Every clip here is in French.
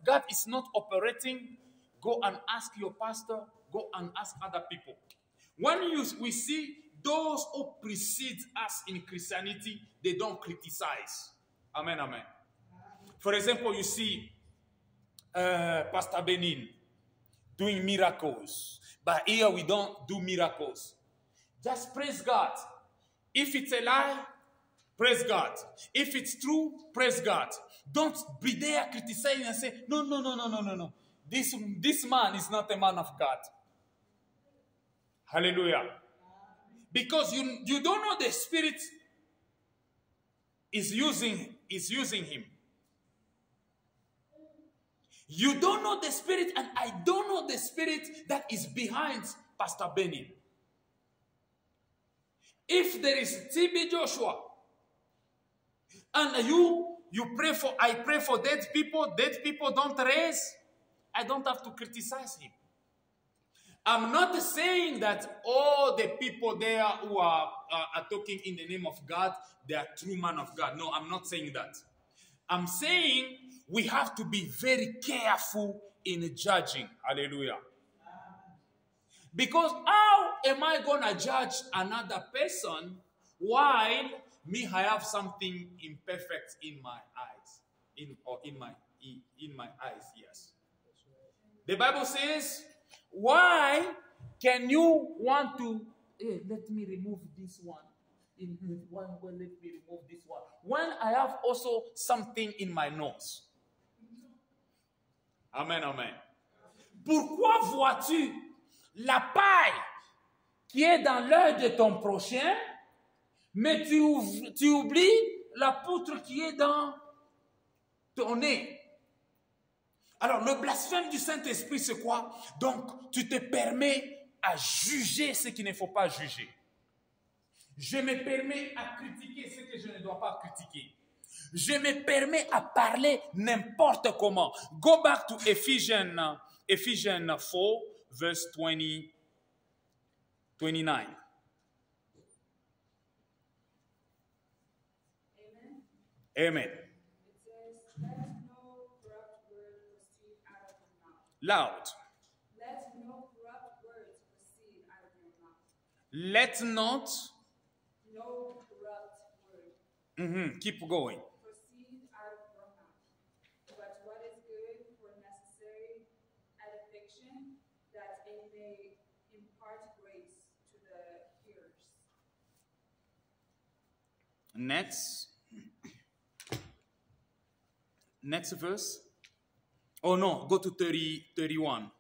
God is not operating, go and ask your pastor, go and ask other people. When we see those who precede us in Christianity, they don't criticize. Amen, amen. For example, you see Pastor Benin doing miracles. But here we don't do miracles. Just praise God. If it's a lie, praise God. If it's true, praise God. Don't be there criticizing and say, no, no, no, no, no, no, no. This man is not a man of God. Hallelujah. Because you don't know the Spirit is using him. You don't know the Spirit, and I don't know the Spirit that is behind Pastor Benin. If there is TB Joshua, and I pray for dead people don't raise, I don't have to criticize him. I'm not saying that all the people there who are talking in the name of God, they are true men of God. No, I'm not saying that. I'm saying we have to be very careful in judging. Hallelujah. Because how am I going to judge another person while me I have something imperfect in my eyes? In my eyes, yes. The Bible says, why can you want to, let me remove this one. Let me remove this one. When I have also something in my nose. Amen, amen. Pourquoi vois-tu la paille qui est dans l'œil de ton prochain, mais tu oublies la poutre qui est dans ton nez? Alors, le blasphème du Saint-Esprit, c'est quoi? Donc, tu te permets à juger ce qu'il ne faut pas juger. Je me permets à critiquer ce que je ne dois pas critiquer. Je me permets à parler n'importe comment. Go back to Ephesians 4, verse 29. Amen. Amen. It says, let no corrupt word proceed out of your mouth. Loud. Let no corrupt words proceed out of your mouth. Let not. No corrupt word. Keep going. Proceed out of your mouth. But what is good for necessary edification, that it may impart grace to the hearers. Next verse. Oh no, go to 31.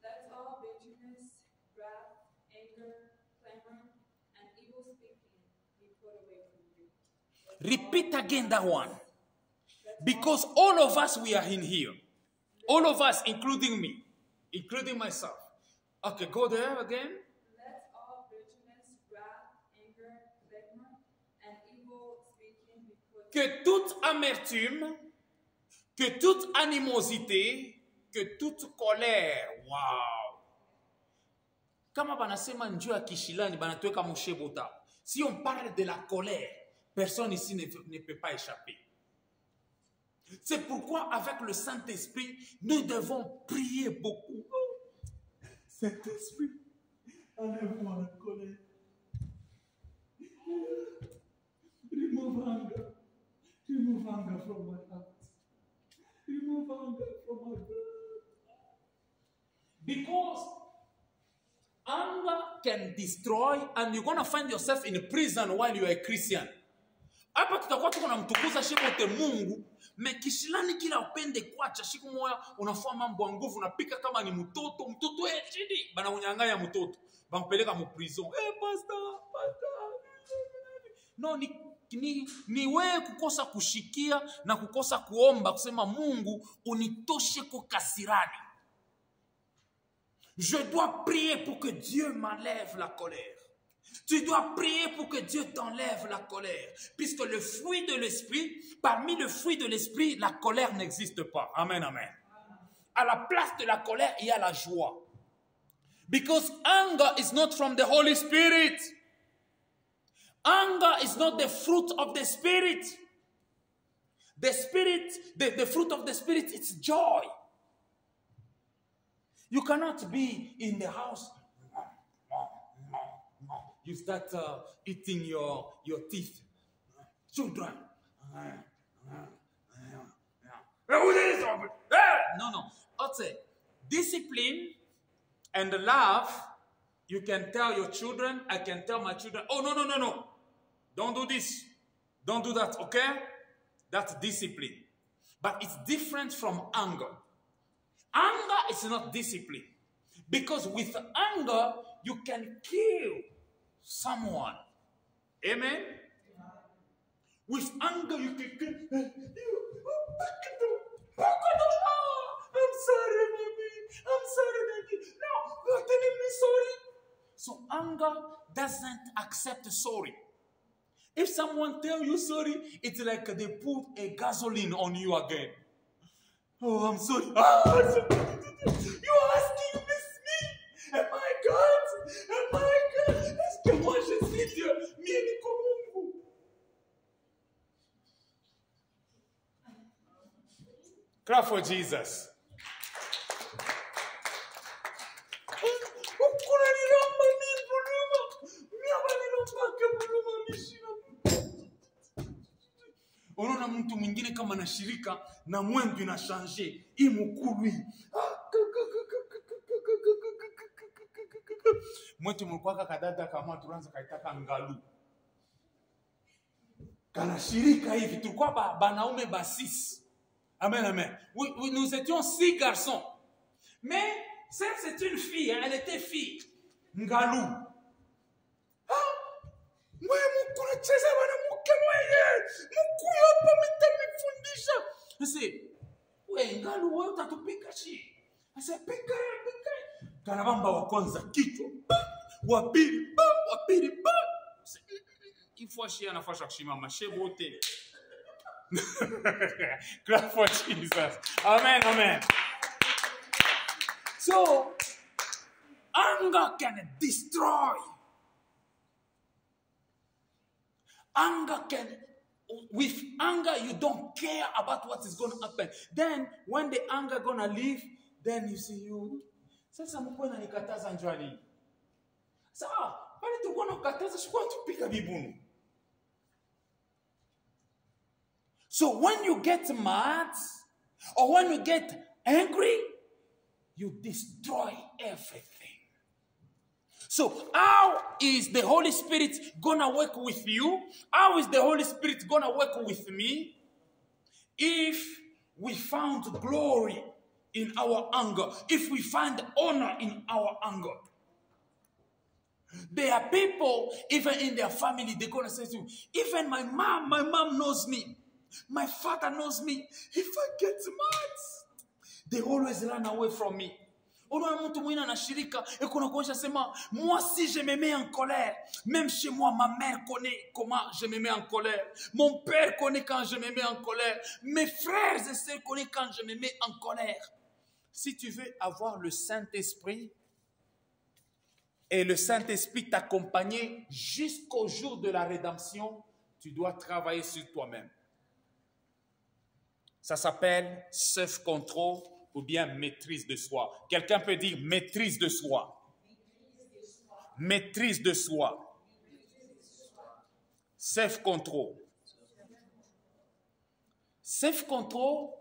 Let all bitterness, wrath, anger, clamor, and evil speaking be put away from you. Repeat again that one. Because all of us, we are in here. All of us, including me, including myself. Okay, go there again. Let all bitterness, wrath, anger, clamor, and evil speaking be put Que toute amertume, que toute animosité, que toute colère. Wow. Kama banasema njoo ya kishilani banatuweka mshebota. Si on parle de la colère, personne ici ne peut pas échapper. C'est pourquoi avec le Saint-Esprit, nous devons prier beaucoup. Saint-Esprit, enlève-moi la colère. Remove anger. Remove anger from my heart. Remove anger from my blood. Because anger can destroy, and you're going to find yourself in a prison while you are a Christian. Hapa tutakuwa tuko namtukuza shikote Mungu, me kishilani kila upende kwacha shiku moya unafua mambo ya nguvu, unapika kama ni mtoto chini bana unyang'anya mtoto bampeleka mu prison. Pastor. No, ni wewe kukosa kushikia na kukosa kuomba kusema Mungu unitoshe kwa kasirani. Je dois prier pour que Dieu m'enlève la colère. Tu dois prier pour que Dieu t'enlève la colère. Puisque le fruit de l'esprit, parmi le fruit de l'esprit, la colère n'existe pas. Amen, amen. À la place de la colère, il y a la joie. Because anger is not from the Holy Spirit. Anger is not the fruit of the Spirit. The spirit, the fruit of the spirit, it's joy. You cannot be in the house. You start eating your teeth. Children. No. Okay. Discipline and love, you can tell your children, I can tell my children, oh, no. Don't do this. Don't do that, okay? That's discipline. But it's different from anger. Anger is not discipline. Because with anger, you can kill someone. Amen? With anger, you can kill. I'm sorry, mommy. I'm sorry, daddy. No, you're telling me sorry. So anger doesn't accept sorry. If someone tells you sorry, it's like they put a gasoline on you again. Oh, I'm sorry. You asking me? Am I God? Est-ce que moi je suis Dieu? Mimi comme vous. Clap for Jesus. Unaona mtu mwingine kama anashirika na mwendo inashanje imukului. Mwetu mkwaka kadada kama turanza kaitaka ngalu. Kana shirika hivi tulikuwa banaume basis. Amen. Nous étions 6 garçons. Mais celle c'est une fille, elle était fille. Ngalu. Mwe mukuna cheza bana muke mweye. Mukuyo hapa mtamifundisha. Nasi, we ngalu wewe utatupika chi. Asa pika. Kanabamba wa kwanza kichwa. Wa pili. Il faut chier na fasha kushimama shebote. Clap for Jesus. Amen. So, anger can destroy. With anger, you don't care about what is going to happen. Then, when the anger going to leave, then you see you. Sasa mkwena nikataza njwani. Sasa, pale tu gonna kataza shukwa tupika bibunu. So when you get mad, or when you get angry, you destroy everything. So how is the Holy Spirit gonna work with you? How is the Holy Spirit gonna work with me? If we found glory in our anger, if we find honor in our anger. There are people, even in their family, they're gonna say to you, even my mom knows me. My father knows me. If I get mad, they always run away from me. Unaona mtu mwingine anashirika, kuna kuonyesha sema, moi si je me mets en colère, même chez moi ma mère connaît comment je me mets en colère. Mon père connaît quand je me mets en colère. Mes frères et sœurs connaissent quand je me mets en colère. Si tu veux avoir le Saint-Esprit et le Saint-Esprit t'accompagner jusqu'au jour de la rédemption, tu dois travailler sur toi-même. Ça s'appelle self-control ou bien maîtrise de soi. Quelqu'un peut dire maîtrise de soi. Maîtrise de soi. Self-control. Self-control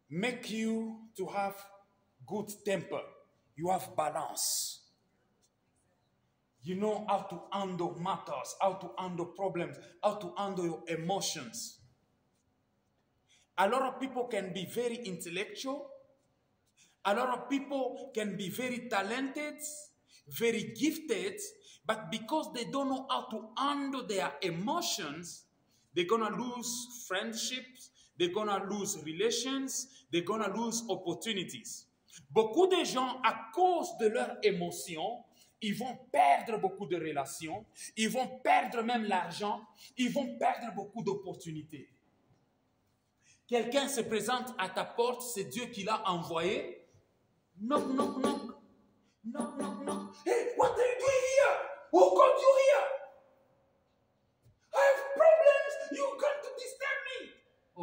make you to have good temper. You have balance. You know how to handle matters, how to handle problems, how to handle your emotions. A lot of people can be very intellectual. A lot of people can be very talented, very gifted, but because they don't know how to handle their emotions, they're going to lose friendships, they're going to lose relations, they're going to lose opportunities. Beaucoup de gens, à cause de leurs émotions, ils vont perdre beaucoup de relations, ils vont perdre même l'argent, ils vont perdre beaucoup d'opportunités. Quelqu'un se présente à ta porte, c'est Dieu qui l'a envoyé. Knock, knock, knock. Knock, knock, knock. Hey, what are you doing here? Who called you here? I have problems. You come to this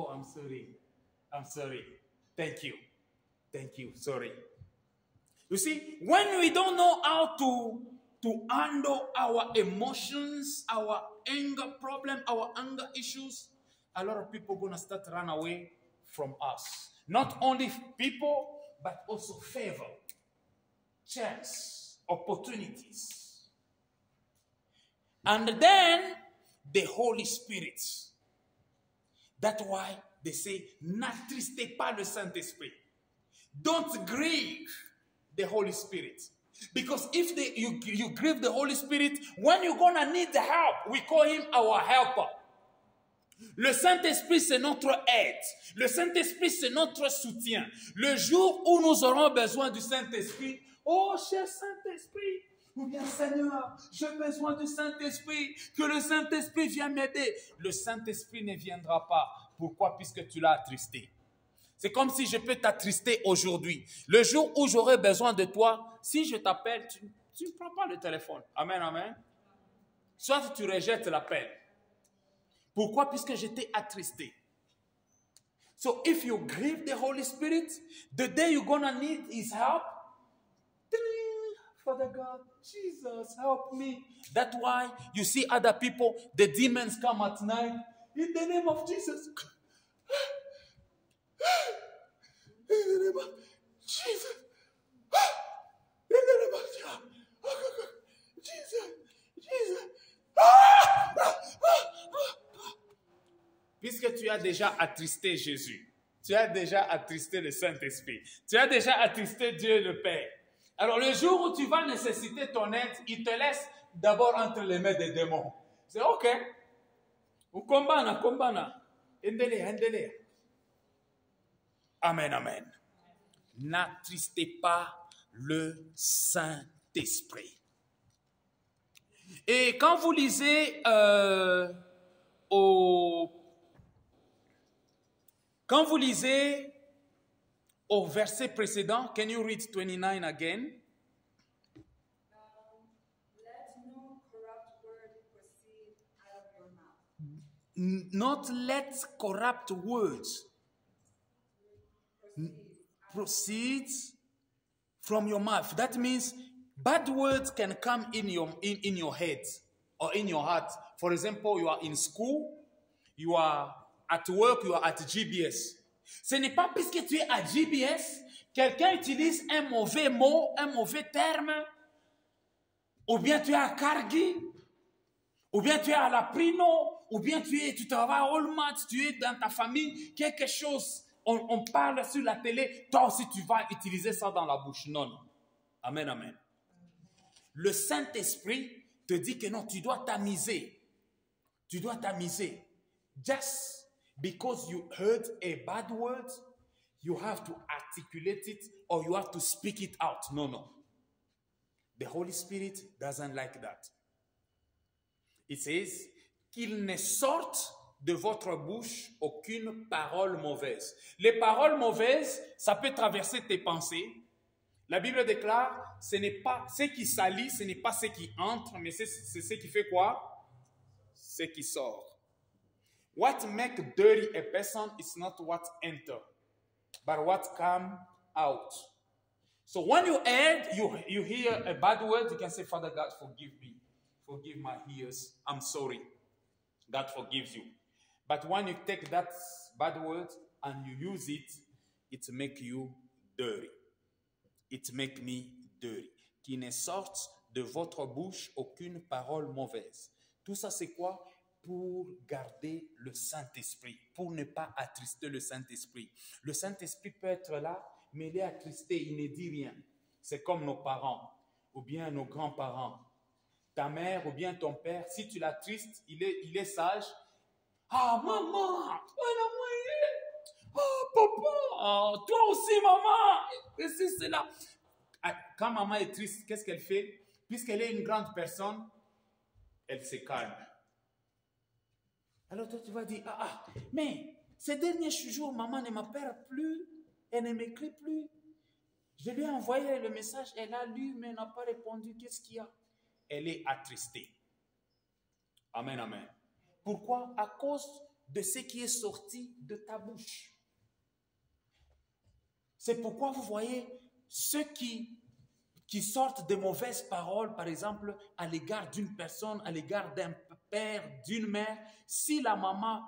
Oh, I'm sorry. I'm sorry. Thank you. Thank you. Sorry. You see, when we don't know how to handle our emotions, our anger problem, our anger issues, a lot of people are going to start to run away from us. Not only people, but also favor, chance, opportunities. And then the Holy Spirit. That's why they say, n'attristez pas le Saint-Esprit. Don't grieve the Holy Spirit. Because if you grieve the Holy Spirit, when you're going to need help, we call him our helper. Le Saint-Esprit, c'est notre aide. Le Saint-Esprit, c'est notre soutien. Le jour où nous aurons besoin du Saint-Esprit, oh, cher Saint-Esprit, ou bien Seigneur, j'ai besoin du Saint-Esprit, que le Saint-Esprit vienne m'aider. Le Saint-Esprit ne viendra pas. Pourquoi? Puisque tu l'as attristé. C'est comme si je peux t'attrister aujourd'hui. Le jour où j'aurai besoin de toi, si je t'appelle, tu ne prends pas le téléphone. Amen, amen. Soit tu rejettes l'appel. Pourquoi? Puisque je t'ai attristé. So if you grieve the Holy Spirit, the day you're going to need his help, Father God, Jesus, help me. That's why you see other people, the demons come at night. In the name of Jesus. In the name of Jesus. In the name of Jesus. Jesus. Puisque tu as déjà attristé Jésus, tu as déjà attristé le Saint-Esprit, tu as déjà attristé Dieu le Père. Alors le jour où tu vas nécessiter ton aide, il te laisse d'abord entre les mains des démons. C'est OK. Ou combana. Endelea. Amen, amen. N'attristez pas le Saint-Esprit. Et quand vous lisez au verset précédent, can you read 29 again? Let no corrupt word proceed out of your mouth. Not let corrupt words proceed from your mouth. That means bad words can come in your head or in your heart. For example, you are in school, you are at work, you are at GBS. Ce n'est pas puisque tu es à GBS, quelqu'un utilise un mauvais mot, un mauvais terme, ou bien tu es à Cargi, ou bien tu es à la Prino, ou bien tu travailles à Walmart, tu es dans ta famille, quelque chose, on parle sur la télé, toi aussi tu vas utiliser ça dans la bouche. Non, non. Amen, amen. Le Saint-Esprit te dit que non, tu dois t'amuser. Tu dois t'amuser. Just because you heard a bad word, you have to articulate it or you have to speak it out. No, no. The Holy Spirit doesn't like that. It says qu'il ne sorte de votre bouche aucune parole mauvaise. Les paroles mauvaises, ça peut traverser tes pensées. La Bible déclare, ce n'est pas ce qui salit, ce n'est pas ce qui entre, mais c'est ce qui fait quoi? Ce qui sort. What make dirty a person is not what enter, but what come out. So when you hear a bad word, you can say, Father God, forgive me. Forgive my ears. I'm sorry. God forgives you. But when you take that bad word and you use it, it make you dirty. It make me dirty. Qu'il ne sorte de votre bouche aucune parole mauvaise. Tout ça, c'est quoi? Pour garder le Saint-Esprit, pour ne pas attrister le Saint-Esprit. Le Saint-Esprit peut être là, mais il est attristé, il ne dit rien. C'est comme nos parents, ou bien nos grands-parents. Ta mère ou bien ton père, si tu l'attristes, il est sage. Ah, maman, oh, papa, oh, toi aussi, maman. Et c'est là. Quand maman est triste, qu'est-ce qu'elle fait? Puisqu'elle est une grande personne, elle se calme. Alors toi, tu vas dire, mais ces derniers jours, maman ne m'appelle plus, elle ne m'écrit plus. Je lui ai envoyé le message, elle a lu, mais elle n'a pas répondu. Qu'est-ce qu'il y a? Elle est attristée. Amen, amen. Pourquoi? À cause de ce qui est sorti de ta bouche. C'est pourquoi vous voyez ceux qui sortent de mauvaises paroles, par exemple, à l'égard d'une personne, à l'égard d'un père, d'une mère. Si la maman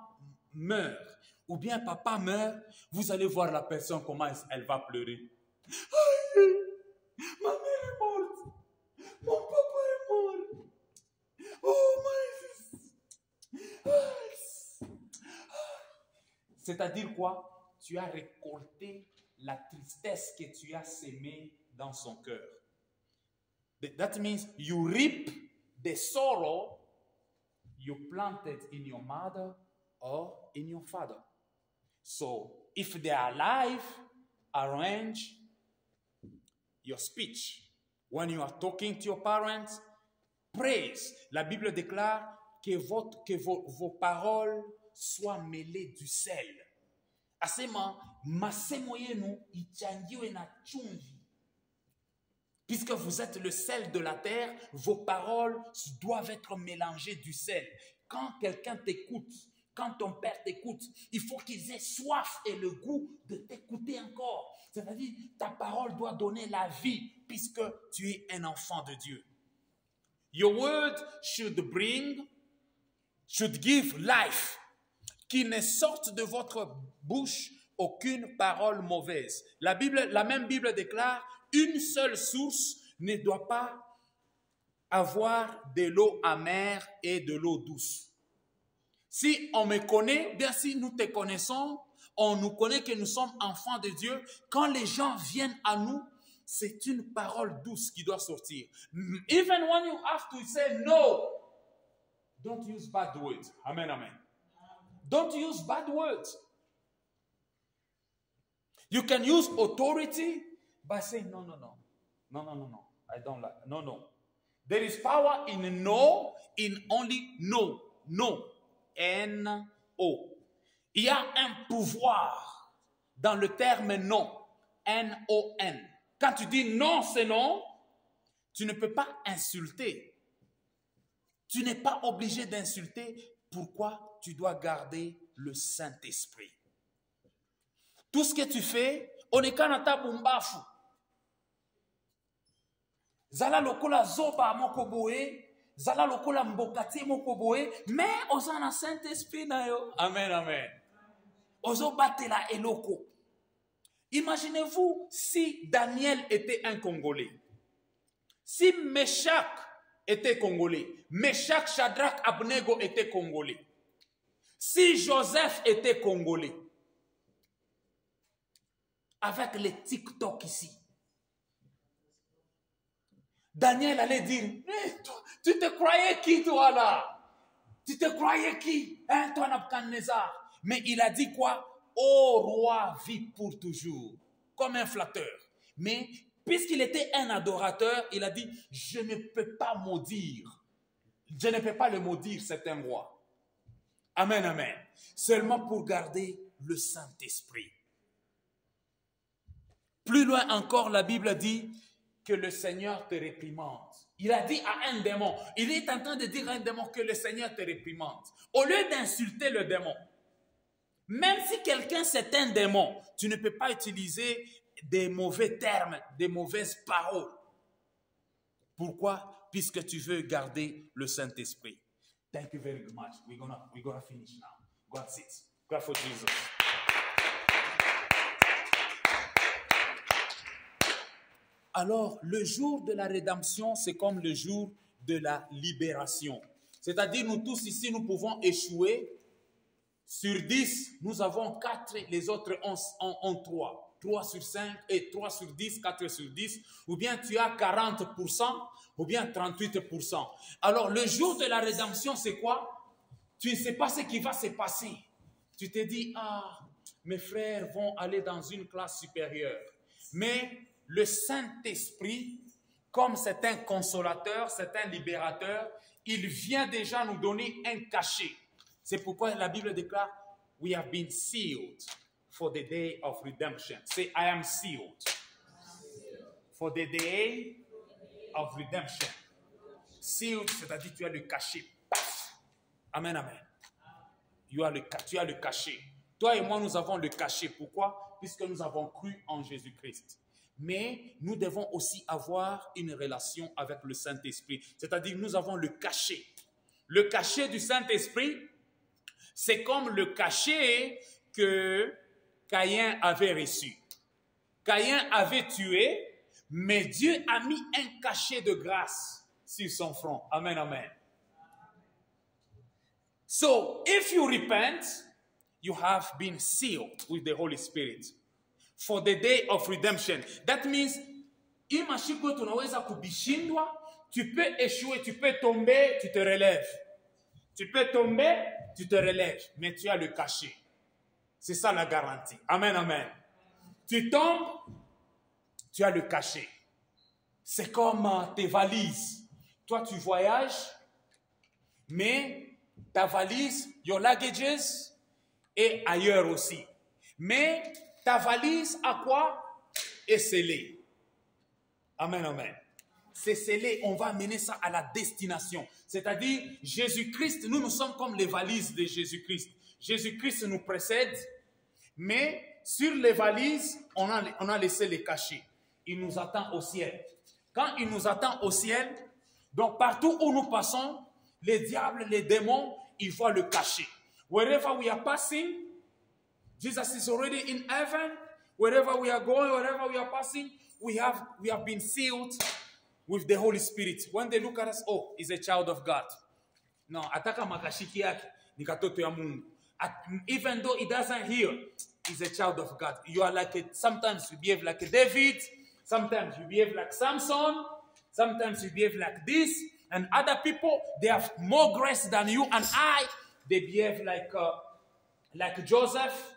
meurt, ou bien papa meurt, vous allez voir la personne comment elle va pleurer. Ma mère est morte. Mon papa est mort. Oh, c'est-à-dire quoi? Tu as récolté la tristesse que tu as sémée dans son cœur. That means you reap the sorrow you planted in your mother or in your father. So, if they are alive, arrange your speech. When you are talking to your parents, praise. La Bible déclare que vos paroles soient mêlées du sel. Asema, masemo yenu ichangiwe na chumvi. Puisque vous êtes le sel de la terre, vos paroles doivent être mélangées du sel. Quand quelqu'un t'écoute, quand ton père t'écoute, il faut qu'ils aient soif et le goût de t'écouter encore. C'est-à-dire, ta parole doit donner la vie, puisque tu es un enfant de Dieu. Your word should give life. Qu'il ne sorte de votre bouche aucune parole mauvaise. La même Bible déclare, une seule source ne doit pas avoir de l'eau amère et de l'eau douce. Si on me connaît, bien si nous te connaissons, on nous connaît que nous sommes enfants de Dieu. Quand les gens viennent à nous, c'est une parole douce qui doit sortir. Even when you have to say no, don't use bad words. Amen, amen. Don't use bad words. You can use authority by saying, no. I don't like, no. There is power in no, in only no. No. N-O. Il y a un pouvoir dans le terme non. N-O-N. Quand tu dis non, c'est non, tu ne peux pas insulter. Tu n'es pas obligé d'insulter. Pourquoi tu dois garder le Saint-Esprit? Tout ce que tu fais, on est kanata bumbafu. Zala lokola zoba mokoboe, zala lokola mbokati mokoboe, mais osana Saint-Esprit na yo. Amen, amen. Ozo batela eloko. Imaginez-vous si Daniel était un Congolais. Si Meshach était Congolais. Meshach, Shadrach, Abnego étaient Congolais. Si Joseph était Congolais. Avec les TikTok ici. Daniel allait dire, tu te croyais qui toi là? Tu te croyais qui? Hein, toi Nabuchodonosor. Mais il a dit quoi? Ô roi, vis pour toujours. Comme un flatteur. Mais puisqu'il était un adorateur, il a dit, je ne peux pas maudire. Je ne peux pas le maudire, c'est un roi. Amen, amen. Seulement pour garder le Saint-Esprit. Plus loin encore, la Bible dit que le Seigneur te réprimande. Il a dit à un démon, il est en train de dire à un démon que le Seigneur te réprimande. Au lieu d'insulter le démon, même si quelqu'un c'est un démon, tu ne peux pas utiliser des mauvais termes, des mauvaises paroles. Pourquoi? Puisque tu veux garder le Saint-Esprit. Thank you very much. We're gonna finish now. Go and sit. Clap for Jesus. Alors, le jour de la rédemption, c'est comme le jour de la libération. C'est-à-dire, nous tous ici, nous pouvons échouer. Sur 10, nous avons 4, les autres ont 3. 3 sur 5 et 3 sur 10, 4 sur 10. Ou bien tu as 40%, ou bien 38%. Alors, le jour de la rédemption, c'est quoi? Tu ne sais pas ce qui va se passer. Tu te dis, mes frères vont aller dans une classe supérieure. Mais le Saint-Esprit, comme c'est un consolateur, c'est un libérateur, il vient déjà nous donner un cachet. C'est pourquoi la Bible déclare, we have been sealed for the day of redemption. Say, I am sealed for the day of redemption. Sealed, c'est-à-dire tu as le cachet. Paf. Amen, amen. tu as le cachet. Toi et moi, nous avons le cachet. Pourquoi? Puisque nous avons cru en Jésus-Christ. Mais nous devons aussi avoir une relation avec le Saint-Esprit. C'est-à-dire, nous avons le cachet. Le cachet du Saint-Esprit, c'est comme le cachet que Caïn avait reçu. Caïn avait tué, mais Dieu a mis un cachet de grâce sur son front. Amen, amen. So, if you repent, you have been sealed with the Holy Spirit for the day of redemption. That means, hii mashiko tunaweza kubishindwa, tu peux échouer, tu peux tomber, tu te relèves. Tu peux tomber, tu te relèves, mais tu as le cachet. C'est ça la garantie. Amen, amen. Tu tombes, tu as le cachet. C'est comme tes valises. Toi, tu voyages, mais ta valise, your luggages, est ailleurs aussi. Mais ta valise, à quoi? Est scellée. Amen, amen. C'est scellé, on va amener ça à la destination. C'est-à-dire, Jésus-Christ, nous sommes comme les valises de Jésus-Christ. Jésus-Christ nous précède, mais sur les valises, on a laissé les cachets. Il nous attend au ciel. Quand il nous attend au ciel, donc partout où nous passons, les diables, les démons, ils voient le cachet. Wherever we are passing, Jesus is already in heaven. Wherever we are going, wherever we are passing, we have been sealed with the Holy Spirit. When they look at us, oh, he's a child of God. No, ataka makashiki yake ni katoto ya Mungu. Even though he doesn't hear, he's a child of God. You are sometimes you behave like a David, sometimes you behave like Samson, sometimes you behave like this, and other people, they have more grace than you and I. They behave like Joseph,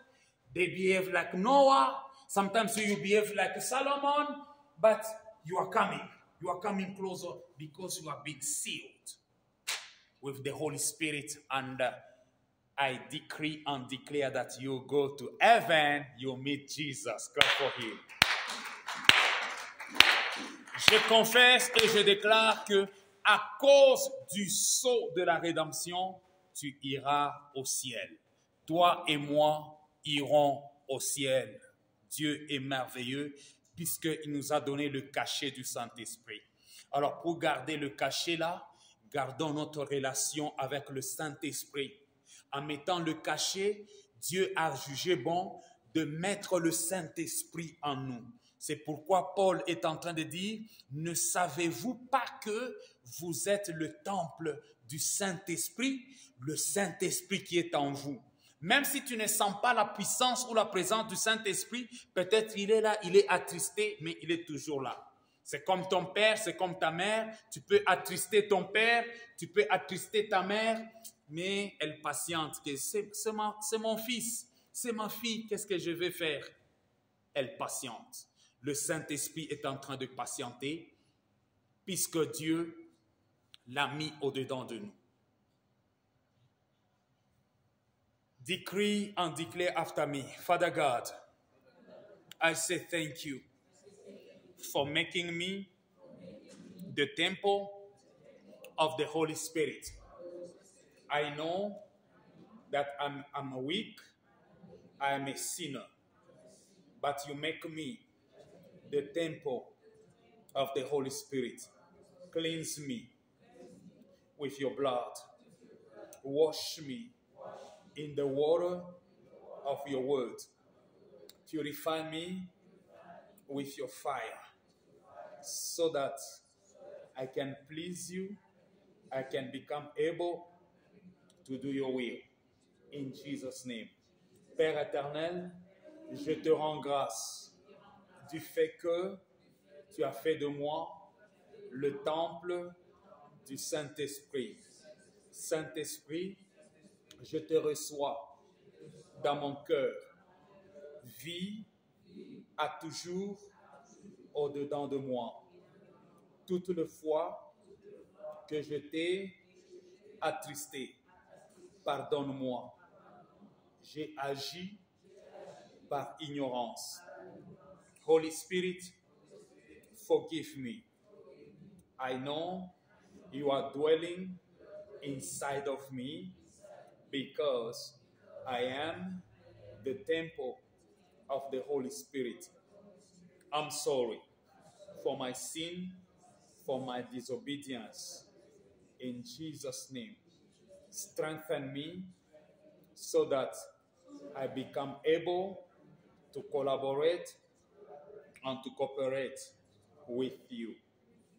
they behave like Noah, sometimes you behave like Solomon, but you are coming closer because you have been sealed with the Holy Spirit, and I decree and declare that you go to heaven, you meet Jesus. Clap for him. Je confesse et je déclare que à cause du sceau de la rédemption, tu iras au ciel. Toi et moi irons au ciel. Dieu est merveilleux puisqu'il nous a donné le cachet du Saint-Esprit. Alors pour garder le cachet là, gardons notre relation avec le Saint-Esprit. En mettant le cachet, Dieu a jugé bon de mettre le Saint-Esprit en nous. C'est pourquoi Paul est en train de dire, ne savez-vous pas que vous êtes le temple du Saint-Esprit, le Saint-Esprit qui est en vous. Même si tu ne sens pas la puissance ou la présence du Saint-Esprit, peut-être il est là, il est attristé, mais il est toujours là. C'est comme ton père, c'est comme ta mère. Tu peux attrister ton père, tu peux attrister ta mère, mais elle patiente. C'est mon fils, c'est ma fille, qu'est-ce que je vais faire? Elle patiente. Le Saint-Esprit est en train de patienter puisque Dieu l'a mis au-dedans de nous. Decree and declare after me. Father God, I say thank you for making me the temple of the Holy Spirit. I know that I'm weak, I am a sinner, but you make me the temple of the Holy Spirit. Cleanse me with your blood. Wash me in the water of your word. Purify me with your fire so that I can please you, I can become able to do your will. In Jesus' name. Père éternel, je te rends grâce du fait que tu as fait de moi le temple du Saint-Esprit. Saint-Esprit, je te reçois dans mon cœur. Vis à toujours au-dedans de moi. Toutes les fois que je t'ai attristé, pardonne-moi. J'ai agi par ignorance. Holy Spirit, forgive me. I know you are dwelling inside of me because I am the temple of the Holy Spirit. I'm sorry for my sin, for my disobedience. In Jesus' name, strengthen me so that I become able to collaborate and to cooperate with you.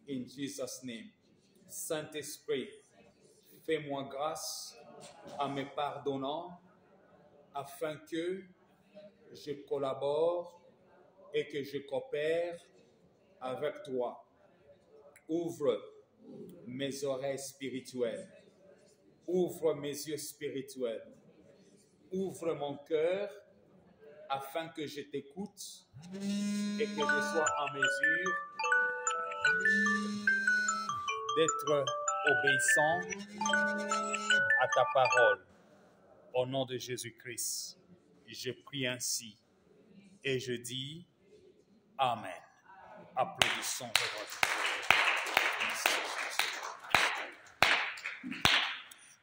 In Jesus' name. Saint-Esprit, fais-moi grâce en me pardonnant afin que je collabore et que je coopère avec toi. Ouvre mes oreilles spirituelles. Ouvre mes yeux spirituels. Ouvre mon cœur afin que je t'écoute et que je sois en mesure d'être obéissant à ta parole. Au nom de Jésus-Christ, je prie ainsi et je dis Amen. Applaudissons votre Dieu.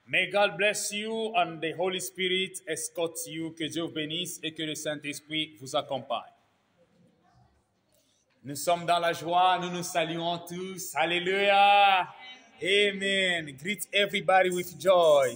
May God bless you and the Holy Spirit escort you. Que Dieu vous bénisse et que le Saint-Esprit vous accompagne. Nous sommes dans la joie, nous nous saluons tous. Alléluia. Amen. Greet everybody with joy.